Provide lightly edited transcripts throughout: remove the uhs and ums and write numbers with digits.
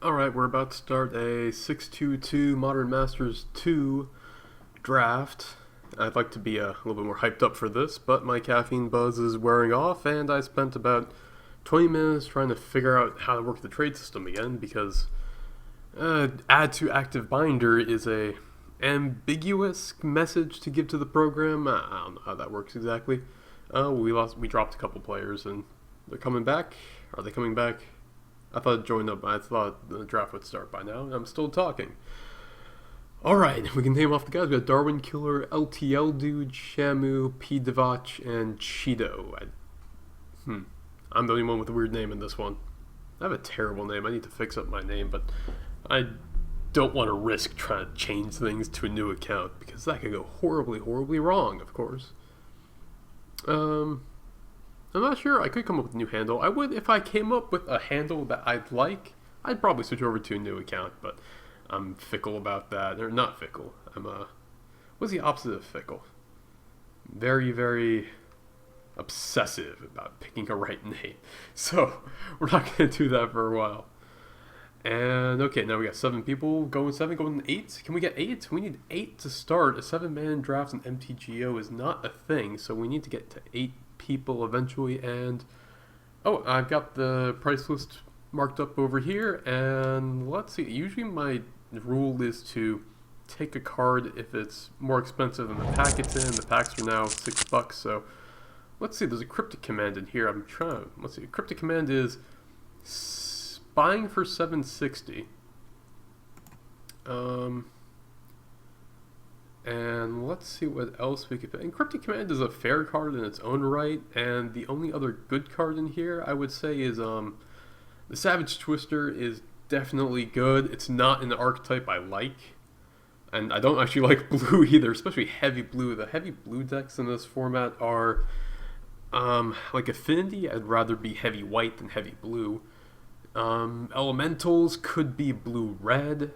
Alright, we're about to start a 622 Modern Masters 2 draft. I'd like to be a little bit more hyped up for this, but my caffeine buzz is wearing off, and I spent about 20 minutes trying to figure out how to work the trade system again, because add to active binder is a ambiguous message to give to the program. I don't know how that works exactly. We dropped a couple players, and they're coming back. Are they coming back? I thought it joined up. I thought the draft would start by now. I'm still talking. Alright, we can name off the guys. We got Darwin Killer, LTL Dude, Shamu, P. Devach, and Cheeto. I'm the only one with a weird name in this one. I have a terrible name. I need to fix up my name, but I don't want to risk trying to change things to a new account because that could go horribly, horribly wrong, of course. I'm not sure. I could come up with a new handle. I would, if I came up with a handle that I'd like, I'd probably switch over to a new account, but I'm fickle about that. Or not fickle. What's the opposite of fickle? Very, very obsessive about picking a right name. So, we're not going to do that for a while. And, okay, now we got 7 people. Going 8. Can we get 8? We need 8 to start. A 7-man draft in MTGO is not a thing, so we need to get to 8 people eventually. And oh, I've got the price list marked up over here, and let's see. Usually my rule is to take a card if it's more expensive than the pack it's in. The packs are now $6, so let's see. There's a cryptic command in here. Let's see. Cryptic command is buying for 760. And let's see what else we could put. And Cryptic Command is a fair card in its own right, and the only other good card in here, I would say, is the Savage Twister is definitely good. It's not an archetype I like, and I don't actually like blue either, especially heavy blue. The heavy blue decks in this format are like Affinity. I'd rather be heavy white than heavy blue. Elementals could be blue-red.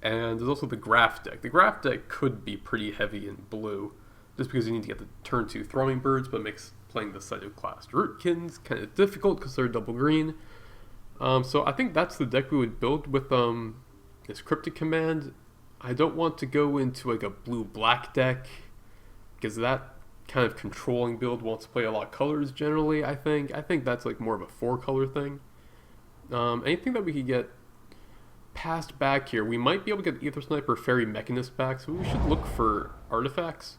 And there's also the Graph deck. The Graph deck could be pretty heavy in blue, just because you need to get the turn 2 Thrumming Birds, but it makes playing the Cytoclast Rootkins kind of difficult because they're double green. So I think that's the deck we would build with this Cryptic Command. I don't want to go into like a blue-black deck, because that kind of controlling build wants to play a lot of colors generally, I think. I think that's like more of a 4-color thing. Anything that we could get past back here, we might be able to get Ether Sniper, Fairy Mechanist back, so we should look for artifacts.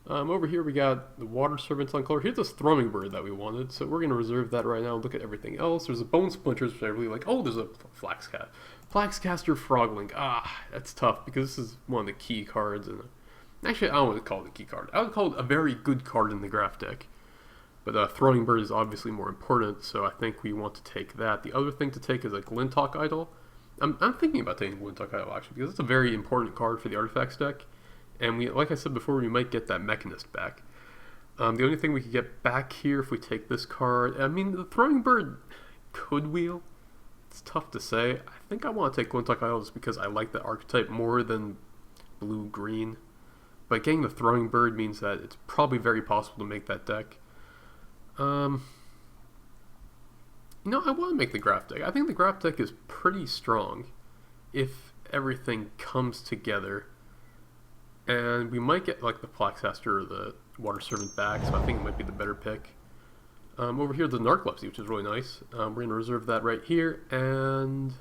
Over here we got the Water Servants on color. Here's this Thrumming Bird that we wanted, so we're going to reserve that right now and look at everything else. There's a Bone Splinters, which I really like. Oh, there's a Flaxcaster Froglink. That's tough, because this is one of the key cards. And actually, I don't want to call it a key card. I would call it a very good card in the Graph deck. But Thrumming Bird is obviously more important, so I think we want to take that. The other thing to take is a Glinthawk Idol. I'm thinking about taking Glinthawk Idol, actually, because it's a very important card for the Artifacts deck. And we, like I said before, we might get that Mechanist back. The only thing we could get back here if we take this card, I mean, the Thrumming Bird could wheel. It's tough to say. I think I want to take Glinthawk Idol just because I like the archetype more than blue-green. But getting the Thrumming Bird means that it's probably very possible to make that deck. I want to make the Graph deck. I think the Graph deck is pretty strong if everything comes together. And we might get like the Flaxcaster or the Water Servant back, so I think it might be the better pick. Over here, the Narcolepsy, which is really nice. We're going to reserve that right here, and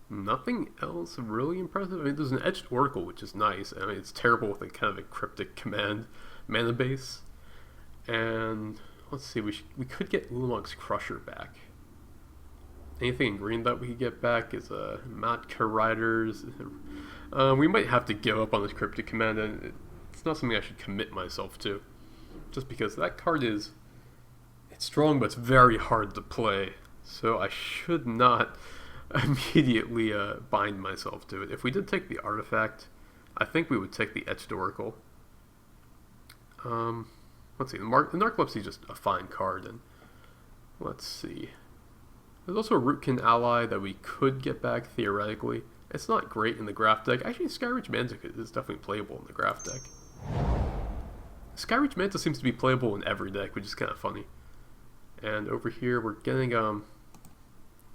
nothing else really impressive. I mean, there's an Etched Oracle, which is nice. I mean, it's terrible with a kind of a Cryptic Command mana base. And let's see, we could get Ulamog's Crusher back. Anything in green that we could get back is Matka Riders. We might have to give up on this Cryptic Command, and it's not something I should commit myself to. Just because that card it's strong, but it's very hard to play. So I should not immediately bind myself to it. If we did take the Artifact, I think we would take the Etched Oracle. Let's see, the Narcolepsy is just a fine card, and let's see. There's also a Rootkin Ally that we could get back theoretically. It's not great in the Graph deck. Actually, Skyreach Manta is definitely playable in the Graph deck. Skyreach Manta seems to be playable in every deck, which is kind of funny. And over here, we're getting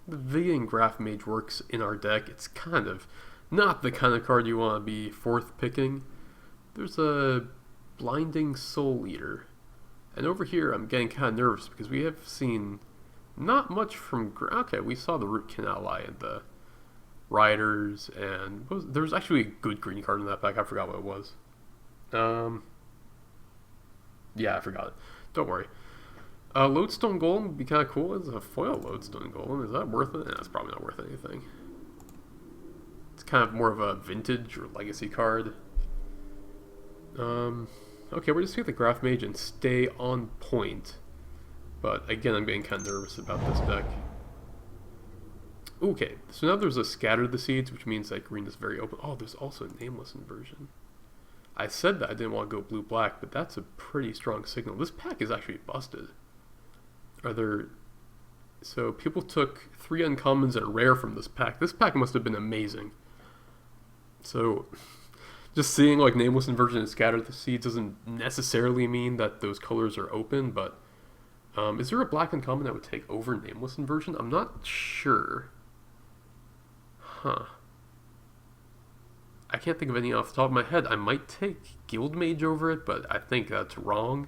The Vegan Graph Mage works in our deck. It's kind of not the kind of card you want to be fourth picking. There's a Blinding Soul Eater. And over here, I'm getting kind of nervous because we have seen not much from... Okay, we saw the Rootkin Ally and the Riders, and there was actually a good green card in that pack. I forgot what it was. Yeah, I forgot it. Don't worry. Lodestone Golem would be kind of cool. It's a foil Lodestone Golem. Is that worth it? That's probably not worth anything. It's kind of more of a vintage or legacy card. Okay, we're just going to get the Graph Mage and stay on point. But again, I'm getting kind of nervous about this deck. Okay, so now there's a Scatter the Seeds, which means that green is very open. Oh, there's also a Nameless inversion. I said that I didn't want to go blue-black, but that's a pretty strong signal. This pack is actually busted. So people took 3 uncommons and a rare from this pack. This pack must have been amazing. So just seeing like Nameless Inversion and Scatter the Seeds doesn't necessarily mean that those colors are open, but is there a black uncommon that would take over Nameless Inversion? I'm not sure. Huh. I can't think of any off the top of my head. I might take Guildmage over it, but I think that's wrong.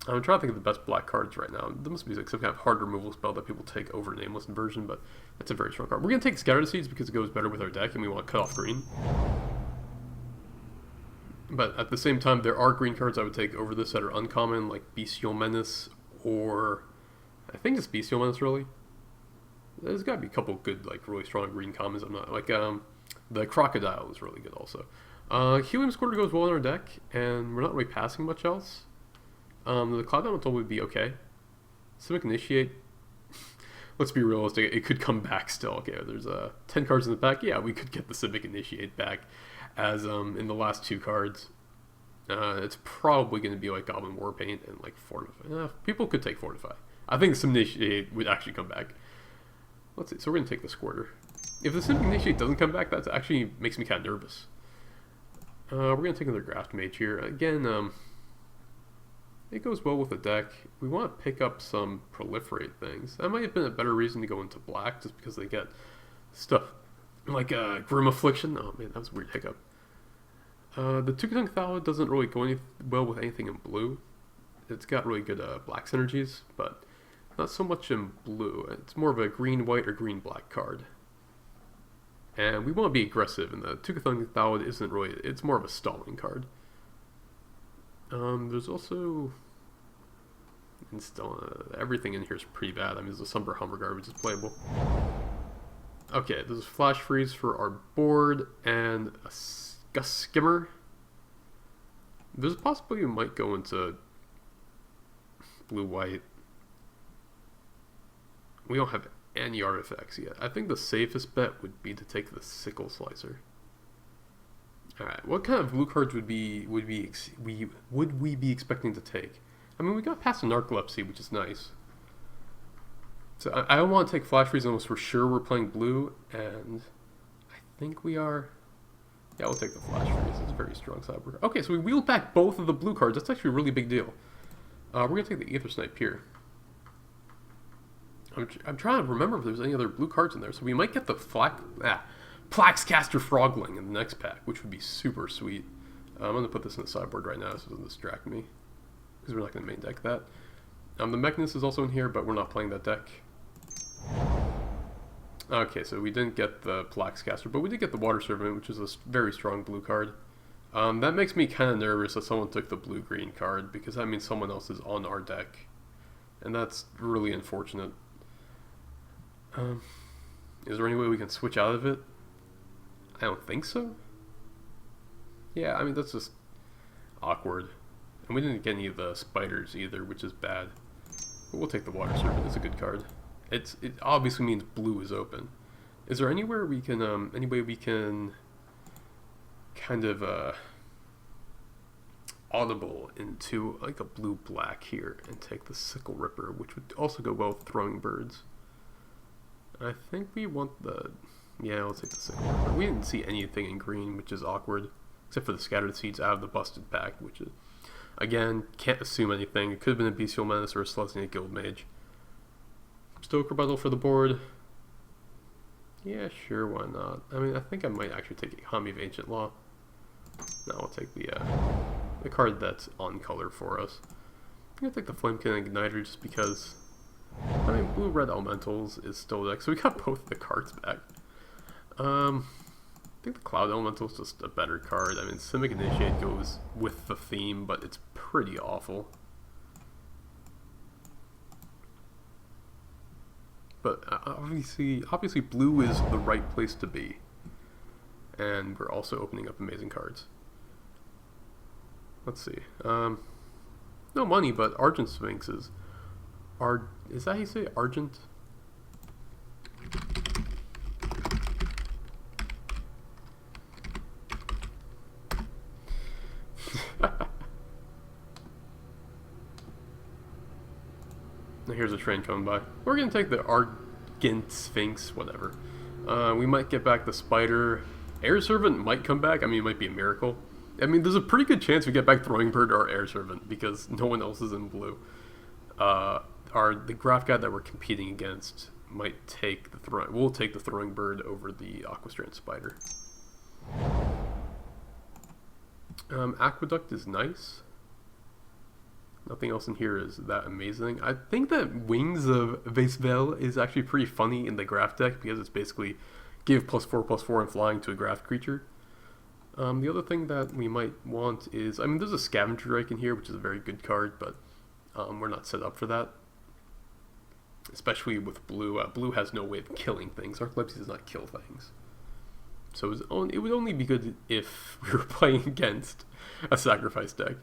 I'm trying to think of the best black cards right now. There must be like some kind of hard removal spell that people take over Nameless Inversion, but that's a very strong card. We're going to take Scatter the Seeds because it goes better with our deck and we want to cut off green. But at the same time, there are green cards I would take over this that are uncommon, like Bestial Menace, or I think it's Bestial Menace, really. There's got to be a couple good, like, really strong green commons. I'm not, like, the Crocodile is really good also. Helium Squirter goes well in our deck, and we're not really passing much else. The Cloud Elemental would be okay. Simic Initiate, let's be realistic, it could come back still. Okay, there's 10 cards in the pack. Yeah, we could get the Simic Initiate back, as in the last 2 cards. It's probably going to be like Goblin Warpaint and like Fortify. People could take Fortify. I think Simic Initiate would actually come back. Let's see, so we're going to take the Squirter. If the Simic Initiate doesn't come back, that actually makes me kind of nervous. We're going to take another Graft Mage here. Again, it goes well with the deck. We want to pick up some Proliferate things. That might have been a better reason to go into black, just because they get stuff like Grim Affliction. Oh man, that was a weird hiccup. The Tukatong Thala doesn't really go well with anything in blue. It's got really good black synergies, but not so much in blue. It's more of a green-white or green-black card. And we want to be aggressive, and the Tukatong Thala isn't really... It's more of a stalling card. There's also... everything in here is pretty bad. I mean, there's a Somber Humberguard, which is playable. Okay, there's a Flash Freeze for our board, and a Skimmer. There's a possibility we might go into blue-white. We don't have any artifacts yet. I think the safest bet would be to take the Sickle Slicer. Alright, what kind of blue cards would we be expecting to take? I mean, we got past Narcolepsy, which is nice. So I don't want to take Flash Freeze unless we're sure we're playing blue, and I think we are. Yeah, we'll take the Flash Freeze. It's a very strong sideboard. Okay, so we wheeled back both of the blue cards. That's actually a really big deal. We're going to take the Aether Snipe here. I'm trying to remember if there's any other blue cards in there. So we might get the Plaxcaster Frogling in the next pack, which would be super sweet. I'm going to put this in the sideboard right now so it doesn't distract me, because we're not going to main deck that. The Mechanist is also in here, but we're not playing that deck. Okay, so we didn't get the Plaxcaster, but we did get the Water Servant, which is a very strong blue card. That makes me kind of nervous that someone took the blue-green card, because that means someone else is on our deck. And that's really unfortunate. Is there any way we can switch out of it? I don't think so. Yeah, I mean, that's just awkward. And we didn't get any of the spiders either, which is bad. But we'll take the Water Serpent. It's a good card. It obviously means blue is open. Is there anywhere we can, any way we can kind of, audible into like a blue-black here and take the Sickle Ripper, which would also go well with Throwing Birds. I think we want the... Yeah, I'll take the Sickle Ripper. We didn't see anything in green, which is awkward, except for the Scattered Seeds out of the busted pack, which is... Again, can't assume anything. It could have been a Bestial Menace or a Selesnya Guildmage. Stoker Bundle for the board. Yeah, sure, why not? I mean, I think I might actually take a Hami of Ancient Law. No, I'll take the card that's on color for us. I'm gonna take the Flamekin Igniter just because, I mean, blue-red elementals is still deck, so we got both the cards back. I think the Cloud Elemental is just a better card. I mean, Simic Initiate goes with the theme, but it's pretty awful. But obviously blue is the right place to be. And we're also opening up amazing cards. Let's see. No money, but Argent Sphinx is... is that how you say it? Argent? Here's a train coming by. We're gonna take the Argent Sphinx, whatever. We might get back the Spider. Air Servant might come back. I mean, it might be a miracle. I mean, there's a pretty good chance we get back Throwing Bird or Air Servant because no one else is in blue. The Graph Guide that we're competing against might take the we'll take the Throwing Bird over the Aquastrand Spider. Aqueduct is nice. Nothing else in here is that amazing. I think that Wings of Vaisvel is actually pretty funny in the Graph deck because it's basically give +4/+4 and flying to a Graph creature. The other thing that we might want is, I mean, there's a Scavenger Drake in here, which is a very good card, but we're not set up for that. Especially with blue. Blue has no way of killing things. Narcolepsy does not kill things. So it would only be good if we were playing against a sacrifice deck.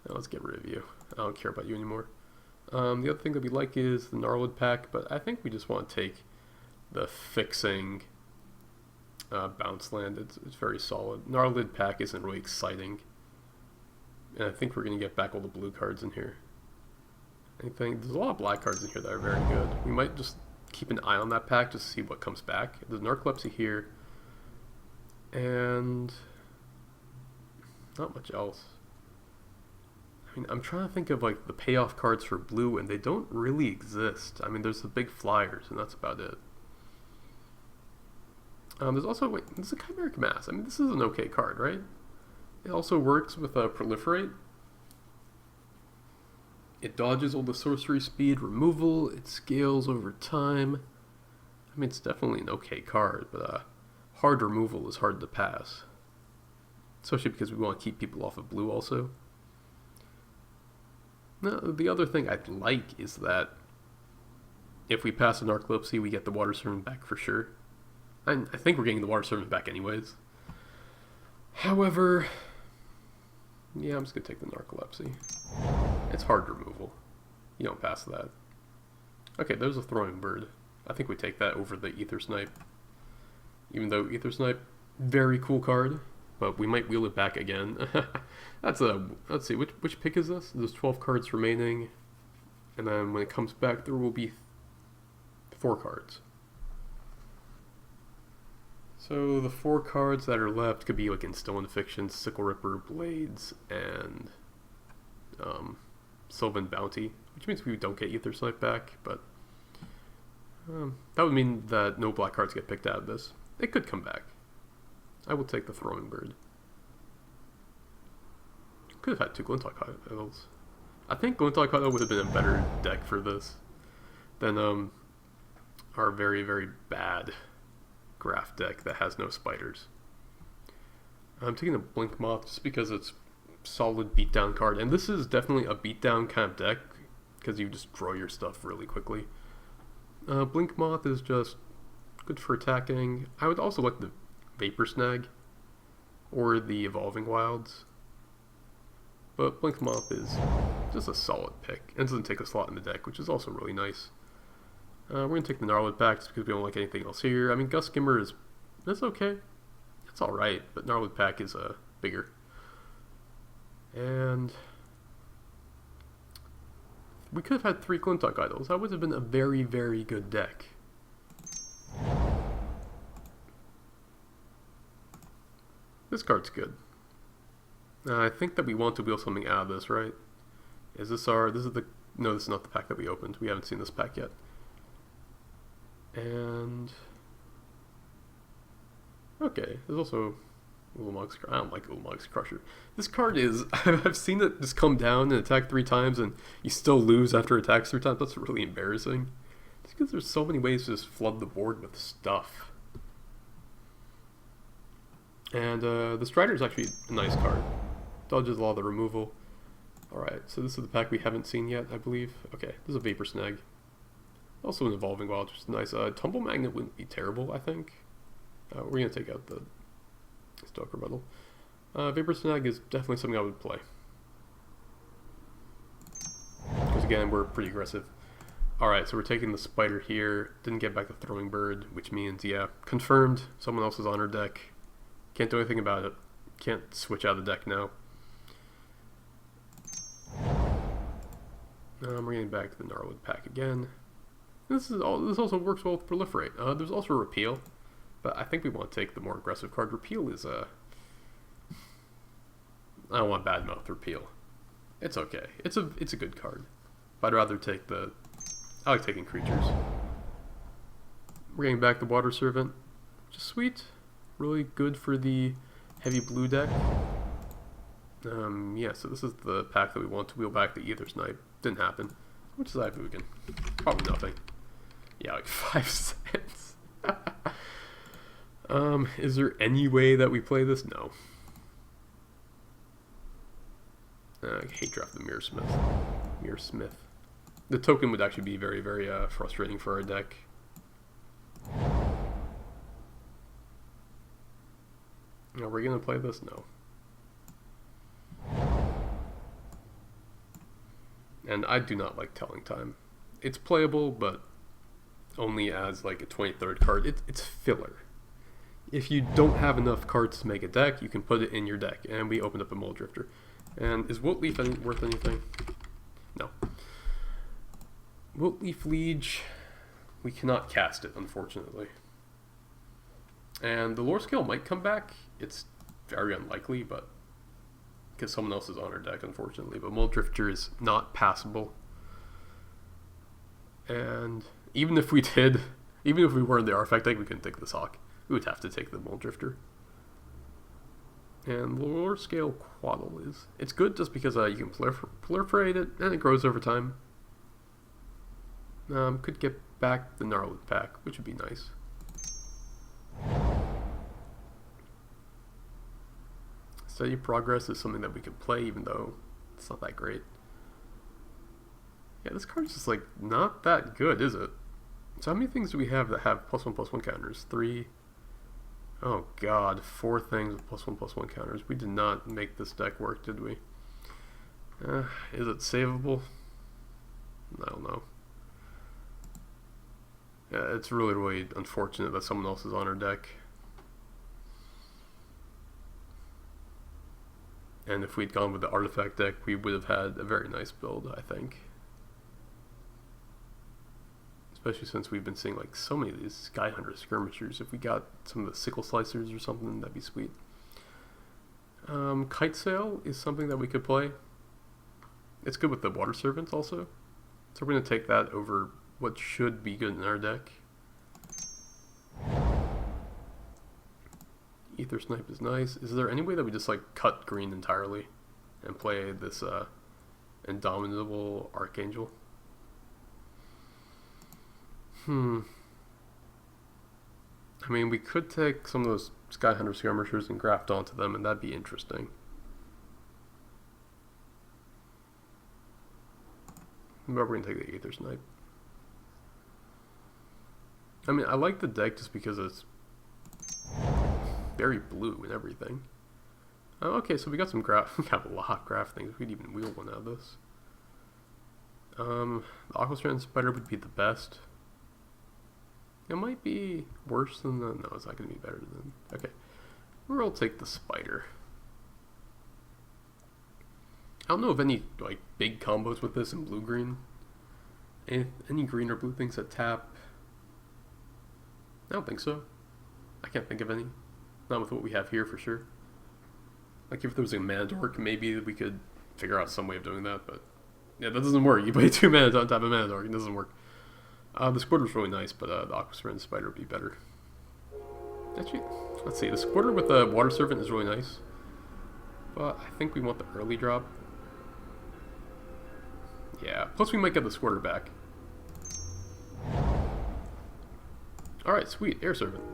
Now let's get rid of you. I don't care about you anymore. The other thing that we like is the Gnarlid pack, but I think we just want to take the fixing bounce land. It's very solid. Gnarlid pack isn't really exciting. And I think we're going to get back all the blue cards in here. There's a lot of black cards in here that are very good. We might just keep an eye on that pack just to see what comes back. There's Narcolepsy here. And not much else. I mean, I'm trying to think of like the payoff cards for blue, and they don't really exist. I mean, there's the big flyers, and that's about it. There's also, there's a Chimeric Mass. I mean, this is an okay card, right? It also works with Proliferate. It dodges all the sorcery speed removal. It scales over time. I mean, it's definitely an okay card, but hard removal is hard to pass. Especially because we want to keep people off of blue also. No, the other thing I'd like is that if we pass a Narcolepsy, we get the Water Servant back for sure. And I think we're getting the Water Servant back anyways. However, yeah, I'm just going to take the Narcolepsy. It's hard removal. You don't pass that. Okay, there's a Throwing Bird. I think we take that over the Ether Snipe. Even though Ether Snipe, very cool card. But we might wheel it back again. Let's see, which pick is this? There's 12 cards remaining. And then when it comes back, there will be 4 cards. So the 4 cards that are left could be like in Stolen Fiction, Sickle Ripper, Blades, and Sylvan Bounty. Which means we don't get Ether Snipe back, but that would mean that no black cards get picked out of this. It could come back. I will take the Throwing Bird. Could have had 2 Glinthawk Idols. I think Glinthawk Idol would have been a better deck for this than our very, very bad Graph deck that has no spiders. I'm taking a Blink Moth just because it's solid beatdown card, and this is definitely a beatdown kind of deck because you just draw your stuff really quickly. Blink Moth is just good for attacking. I would also like the Vapor Snag or the Evolving Wilds, but Blink Moth is just a solid pick and doesn't take a slot in the deck, which is also really nice. We're going to take the Gnarlid pack just because we don't like anything else here. I mean, Gust Skimmer that's okay. It's alright, but Gnarlid pack is bigger. And we could have had 3 Glinthawk Idols. That would have been a very, very good deck. This card's good. I think that we want to wheel something out of this, right? No, this is not the pack that we opened. We haven't seen this pack yet. And okay, there's also Ulamog's. I don't like Ulamog's Crusher. This card is I've seen it just come down and attack 3 times, and you still lose after it attacks 3 times. That's really embarrassing. Just because there's so many ways to just flood the board with stuff. And the Strider is actually a nice card. Dodges a lot of the removal. Alright, so this is the pack we haven't seen yet, I believe. Okay, this is a Vapor Snag. Also an Evolving Wild, which is nice. Tumble Magnet wouldn't be terrible, I think. We're going to take out the Stalker Metal. Vapor Snag is definitely something I would play. Because again, we're pretty aggressive. Alright, so we're taking the Spider here. Didn't get back the Throwing Bird, which means, yeah, confirmed. Someone else is on our deck. Can't do anything about it. Can't switch out of the deck now. We're getting back to the Gnarlwood pack again. This also works well with Proliferate. There's also Repeal, but I think we want to take the more aggressive card. Repeal is I don't want badmouth Repeal. It's okay. It's a good card. But I'd rather take I like taking creatures. We're getting back the Water Servant, which is sweet. Really good for the heavy blue deck. Yeah, so this is the pack that we want to wheel back the Aether Snipe. Didn't happen. How much is Ivugan? Probably nothing. Yeah, like 5 cents. Is there any way that we play this? No. I hate draft the Mirror Smith. Mirror Smith. The token would actually be very, very frustrating for our deck. Are we gonna play this? No. And I do not like Telling Time. It's playable, but only as like a 23rd card. It's filler. If you don't have enough cards to make a deck, you can put it in your deck. And we opened up a Muldrifter. And is Wiltleaf worth anything? No. Wiltleaf Liege, we cannot cast it, unfortunately. And the Lore Scale might come back. It's very unlikely, but because someone else is on our deck, unfortunately. But Muldrifter is not passable. And even if we did, even if we were in the Artifact deck, we couldn't take this Hawk. We would have to take the Muldrifter. And Lore Scale Quaddle is... It's good just because you can proliferate it, and it grows over time. Could get back the Gnarlwood pack, which would be nice. Steady Progress is something that we could play, even though it's not that great. Yeah, this card's just like not that good, is it? So how many things do we have that have +1/+1 counters? 3. Oh god, 4 things with +1/+1 counters. We did not make this deck work, did we? Is it savable? I don't know. Yeah, it's really, really unfortunate that someone else is on our deck. And if we'd gone with the Artifact deck, we would have had a very nice build, I think. Especially since we've been seeing like so many of these Skyhunter skirmishers. If we got some of the Sickle Slicers or something, that'd be sweet. Kite Sail is something that we could play. It's good with the Water Servants also. So we're going to take that over what should be good in our deck. Aether Snipe is nice. Is there any way that we just like cut green entirely and play this Indomitable Archangel? I mean, we could take some of those Skyhunter skirmishers and graft onto them, and that'd be interesting. But we're going to take the Aether Snipe. I mean, I like the deck just because it's very blue and everything. Okay, so we got some graph. We got a lot of graph things. We'd even wheel one out of this. The Aquastrand Spider would be the best. It might be worse than the... No, it's not going to be better than... Okay. We'll take the Spider. I don't know of any like big combos with this in blue-green. Any green or blue things that tap? I don't think so. I can't think of any. Not with what we have here for sure. Like if there was a Mana Dork, maybe we could figure out some way of doing that, but yeah, that doesn't work. You play 2 mana on top of Mana Dork, it doesn't work. The Squirter's really nice, but the Aquasphere Spider would be better. Actually, let's see. The Squirter with the Water Servant is really nice, but I think we want the early drop. Yeah, plus we might get the Squirter back. Alright, sweet. Air Servant.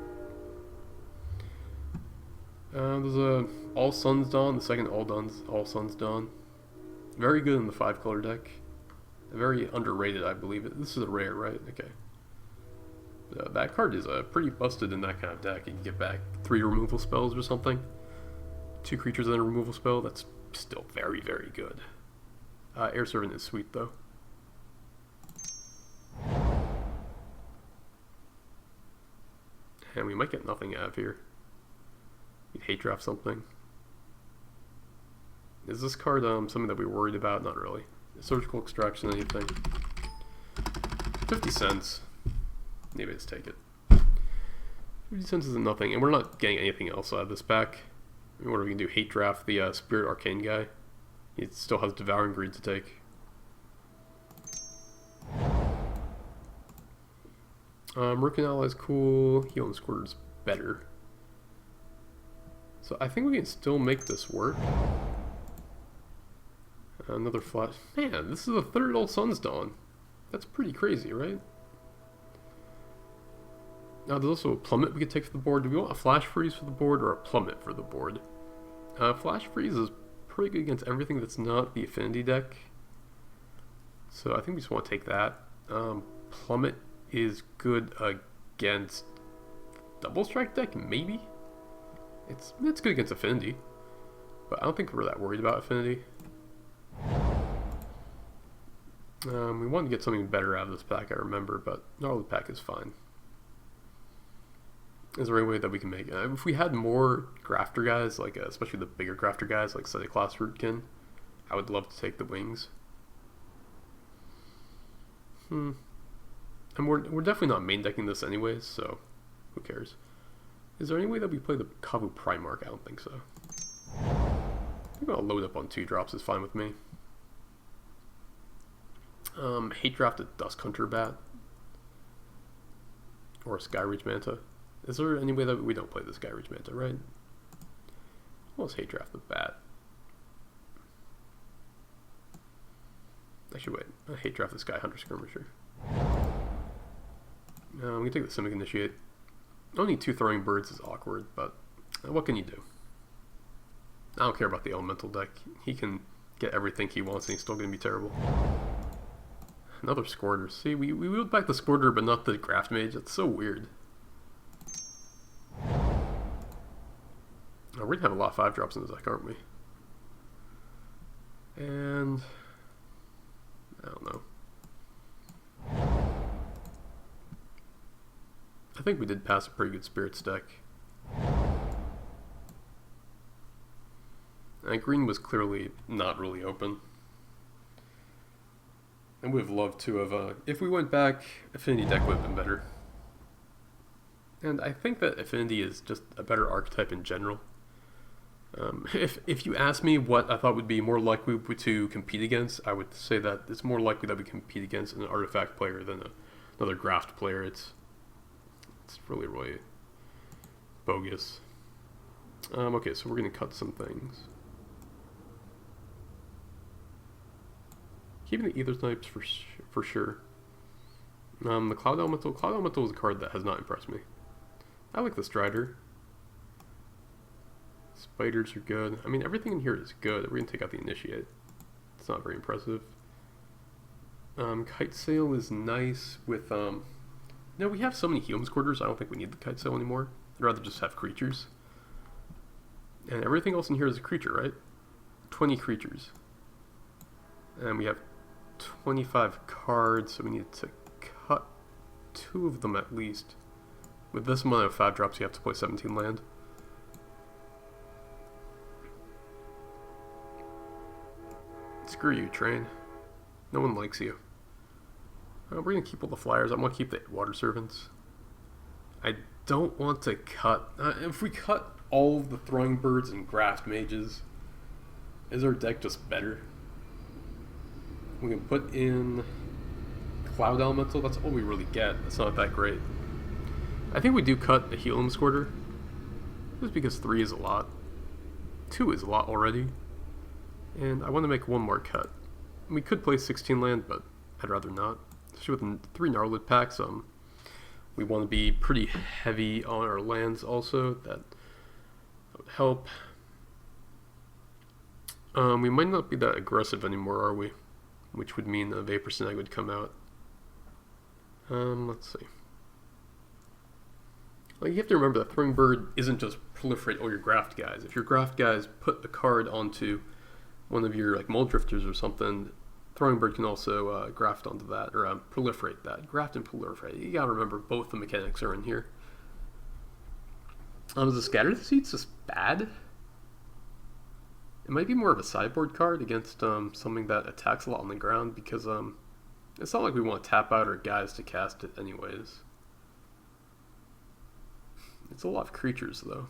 There's a All Suns Dawn, the second All Suns Dawn. Very good in the 5-color deck. Very underrated, I believe. This is a rare, right? Okay. That card is pretty busted in that kind of deck. You can get back 3 removal spells or something. 2 creatures and a removal spell. That's still very, very good. Air Servant is sweet, though. And we might get nothing out of here. You'd hate draft something. Is this card something that we're worried about? Not really. Surgical Extraction, anything. 50 cents. Maybe let's take it. 50 cents is nothing, and we're not getting anything else out of this pack. I mean, what are we going to do? Hate draft the Spirit Arcane guy? He still has Devouring Greed to take. Merkin Ally is cool. Healing Squirter's better. So I think we can still make this work. Another flash. Man, this is the 3rd All Suns Dawn. That's pretty crazy, right? Now there's also a Plummet we could take for the board. Do we want a Flash Freeze for the board or a Plummet for the board? Flash Freeze is pretty good against everything that's not the Affinity deck. So I think we just want to take that. Plummet is good against Double Strike deck, maybe? It's good against Affinity. But I don't think we're that worried about Affinity. We wanted to get something better out of this pack, I remember, but all the pack is fine. Is there any way that we can make it? If we had more grafter guys, like especially the bigger grafter guys, like Cyclops Rootkin, I would love to take the wings. And we're definitely not main decking this anyways, so who cares? Is there any way that we play the Kavu Primarch? I don't think so. I think I'll load up on 2 drops is fine with me. Hate draft a Dusk Hunter Bat. Or a Skyreach Manta. Is there any way that we don't play the Skyreach Manta, right? Let's hate draft the Bat. Actually, wait. I hate draft the Sky Hunter Skirmisher. We can take the Simic Initiate. Only 2 Throwing Birds is awkward, but what can you do? I don't care about the Elemental deck. He can get everything he wants and he's still going to be terrible. Another Squirter. See, we wheeled back the Squirter but not the Graft Mage. That's so weird. Oh, we're going to have a lot of 5 drops in this deck, aren't we? And I don't know. I think we did pass a pretty good Spirits deck. And green was clearly not really open. And we would have loved to have, if we went back, Affinity deck would have been better. And I think that Affinity is just a better archetype in general. If you ask me what I thought would be more likely to compete against, I would say that it's more likely that we compete against an Artifact player than another Graft player. It's really, really bogus. Okay, so we're going to cut some things. Keeping the Aether Snipes for sure. The Cloud Elemental. Cloud Elemental is a card that has not impressed me. I like the Strider. Spiders are good. I mean, everything in here is good. We're going to take out the Initiate. It's not very impressive. Kite Sail is nice with... No, we have so many Healing Squirters, I don't think we need the Kite Sail anymore. I'd rather just have creatures. And everything else in here is a creature, right? 20 creatures. And we have 25 cards, so we need to cut 2 of them at least. With this amount of 5 drops, you have to play 17 land. Screw you, Train. No one likes you. We're going to keep all the flyers. I'm going to keep the Water Servants. I don't want to cut... if we cut all of the Throwing Birds and Graft Mages, is our deck just better? We can put in Cloud Elemental, that's all we really get. It's not that great. I think we do cut a Helium Squirter, just because 3 is a lot. 2 is a lot already. And I want to make one more cut. We could play 16 land, but I'd rather not. Especially with 3 Gnarlid packs, we want to be pretty heavy on our lands also. That would help. We might not be that aggressive anymore, are we? Which would mean a Vapor Snag would come out. Let's see. Like, you have to remember that Throwing Bird isn't just proliferate all your graft guys. If your graft guys put a card onto one of your like Muldrifters or something, Throwing Bird can also graft onto that, or proliferate that. Graft and proliferate. You gotta remember both the mechanics are in here. Is the Scatter the Seeds just bad? It might be more of a sideboard card against something that attacks a lot on the ground, because it's not like we want to tap out our guys to cast it anyways. It's a lot of creatures though.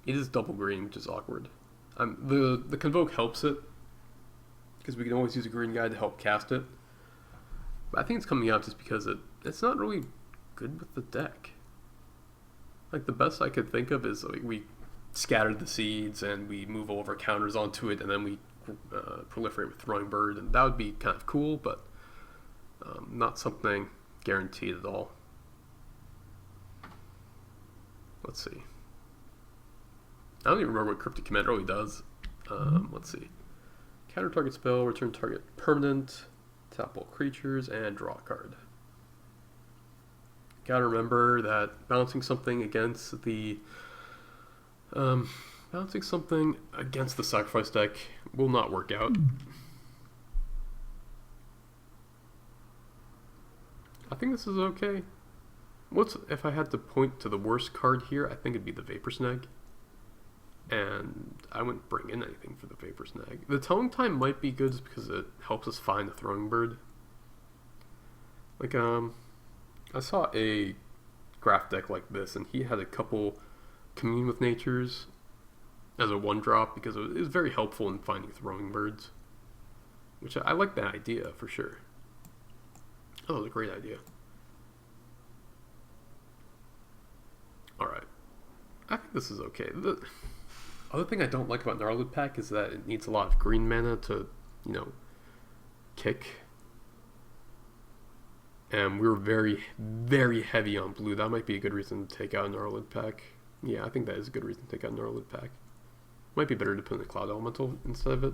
It is double green, which is awkward. The Convoke helps it, because we can always use a green guy to help cast it. But I think it's coming out just because it's not really good with the deck. Like, the best I could think of is like we scatter the seeds and we move all of our counters onto it, and then we proliferate with Throwing Bird, and that would be kind of cool, but not something guaranteed at all. Let's see. I don't even remember what Cryptic Command really does. Let's see. Counter target spell, return target permanent, tap all creatures, and draw a card. Gotta remember that bouncing something against the sacrifice deck will not work out. I think this is okay. If I had to point to the worst card here, I think it'd be the Vapor Snag. And I wouldn't bring in anything for the Vapor Snag. The Telling Time might be good just because it helps us find a Throwing Bird. Like, I saw a graph deck like this, and he had a couple Commune with Natures as a 1-drop, because it was very helpful in finding Throwing Birds. Which I like that idea, for sure. Oh, it was a great idea. Alright. I think this is okay. The other thing I don't like about Gnarlid Pack is that it needs a lot of green mana to, kick. And we're very, very heavy on blue. That might be a good reason to take out Gnarlid Pack. Yeah, I think that is a good reason to take out Gnarlid Pack. Might be better to put in a Cloud Elemental instead of it.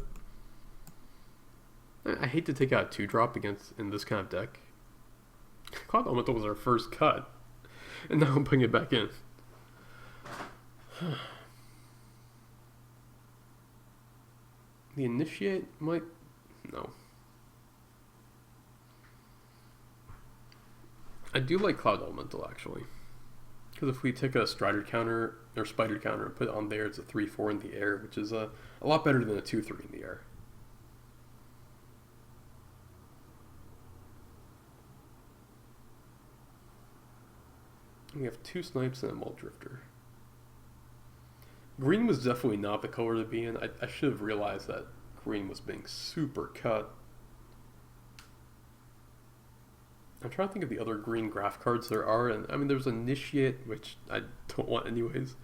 I hate to take out a 2-drop in this kind of deck. Cloud Elemental was our first cut, and now I'm putting it back in. The Initiate might... no. I do like Cloud Elemental, actually. Because if we take a Strider counter, or Spider counter, and put it on there, it's a 3-4 in the air, which is a lot better than a 2-3 in the air. We have 2 Snipes and a Muldrifter. Green was definitely not the color to be in. I should have realized that green was being super cut. I'm trying to think of the other green graph cards there are, and I mean there's Initiate, which I don't want anyways,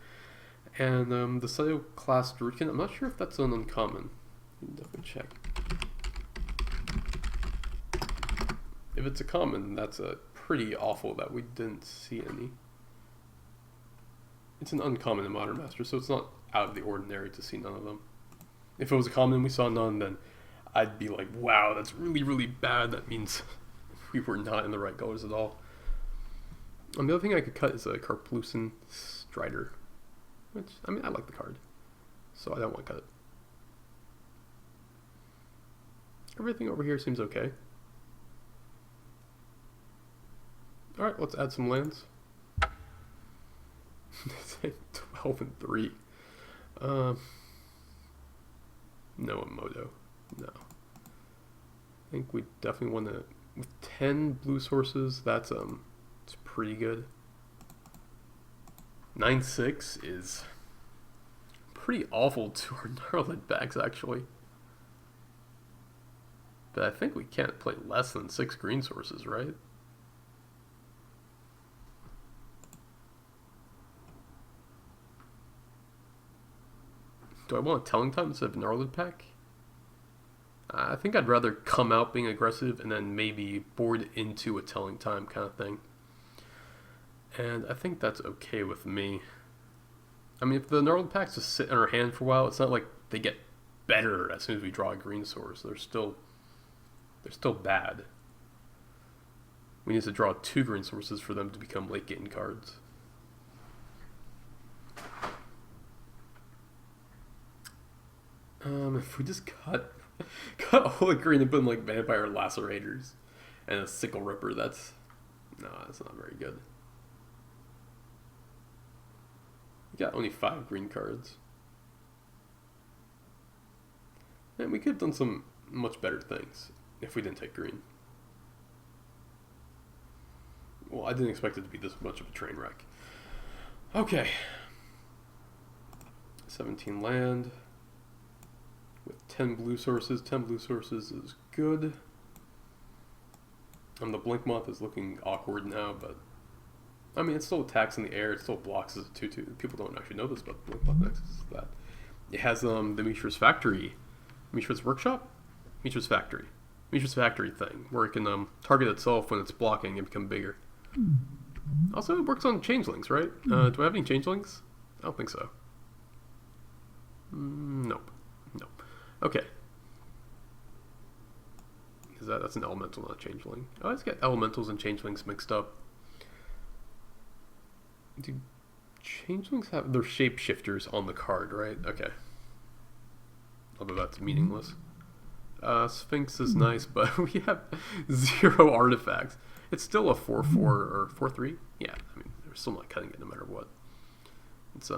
and the Cycloclast Druidkin. I'm not sure if that's an uncommon. Definitely check. If it's a common, that's a pretty awful that we didn't see any. It's an uncommon in Modern Masters, so it's not out of the ordinary to see none of them. If it was a common and we saw none, then I'd be like, wow, that's really, really bad. That means we were not in the right colors at all. And the other thing I could cut is a Karplusan Strider, which, I mean, I like the card, so I don't want to cut it. Everything over here seems okay. Alright, let's add some lands. 12 and 3. No Emoto. No. I think we definitely want to... with 10 blue sources, it's pretty good. 9-6 is pretty awful to our Gnarlid backs, actually. But I think we can't play less than 6 green sources, right? Do I want a Telling Time instead of Gnarlid Peck? I think I'd rather come out being aggressive and then maybe board into a Telling Time kind of thing. And I think that's okay with me. I mean, if the Gnarlid Packs just sit in our hand for a while, it's not like they get better as soon as we draw a green source. They're still bad. We need to draw 2 green sources for them to become late game cards. If we just cut all the green and put in like Vampire Lacerators and a Sickle Ripper, that's not very good. We got only 5 green cards. And we could have done some much better things if we didn't take green. Well, I didn't expect it to be this much of a train wreck. Okay. 17 land. With 10 blue sources. 10 blue sources is good. The Blink Moth is looking awkward now, but I mean, it still attacks in the air. It still blocks as a 2/2. People don't actually know this, but Blink Moth Nexus is that. It has the Mishra's Factory. Mishra's Workshop? Mishra's Factory. Mishra's Factory thing, where it can target itself when it's blocking and become bigger. Also, it works on changelings, right? Do I have any changelings? I don't think so. Nope. Okay. That's an elemental, not a changeling. I always get elementals and changelings mixed up. Do changelings have their shapeshifters on the card, right? Okay. Although that's meaningless. Sphinx is nice, but we have 0 artifacts. It's still a 4/4 or 4/3. Yeah, I mean, we're still not cutting it no matter what. It's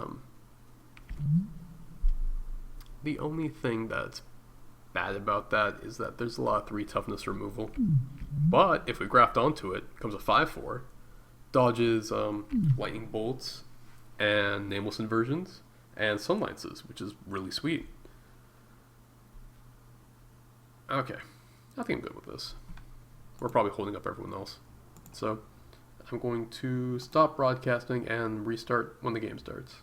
the only thing that's bad about that is that there's a lot of 3 toughness removal. But if we graft onto it, it comes a 5/4, dodges lightning bolts and nameless inversions and sunlances, which is really sweet. Okay, I think I'm good with this. We're probably holding up everyone else. So I'm going to stop broadcasting and restart when the game starts.